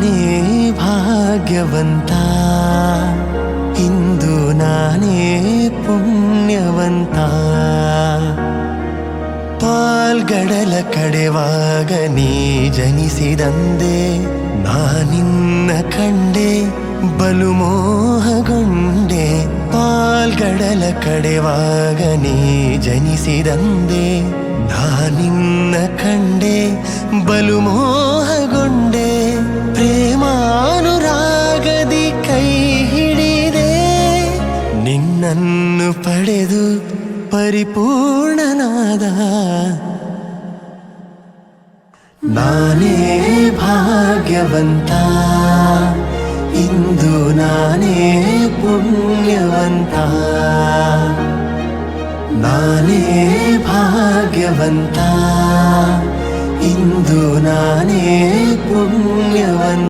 ನಾನೇ ಭಾಗ್ಯವಂತ ಇಂದು ನಾನೇ ಪುಣ್ಯವಂತ ಪಾಲ್ಗಡಲ ಕಡೆವಾಗ ನೀ ಜನಿಸಿದಂದೆ ನಾನಿನ್ನ ಕಂಡೆ ಬಲು ಮೋಹಗೊಂಡೆ ಪಾಲ್ಗಡಲ ಕಡೆವಾಗ ನೀ ಜನಿಸಿದಂದೆ ನಾನಿನ್ನ ಕಂಡೆ ಬಲು ಮೋಹಗೊಂಡೆ ಪ್ರೇಮಾನುರಾಗದಿ ಕೈ ಹಿಡಿದೆ ನಿನ್ನನ್ನು ಪಡೆದು ಪರಿಪೂರ್ಣನಾದ ನಾನೇ ಭಾಗ್ಯವಂತ ಇಂದು ನಾನೇ ಪುಣ್ಯವಂತ ನಾನೇ ಭಾಗ್ಯವಂತ ಇಂದು ನಾನೇ ಪುಣ್ಯವಂತ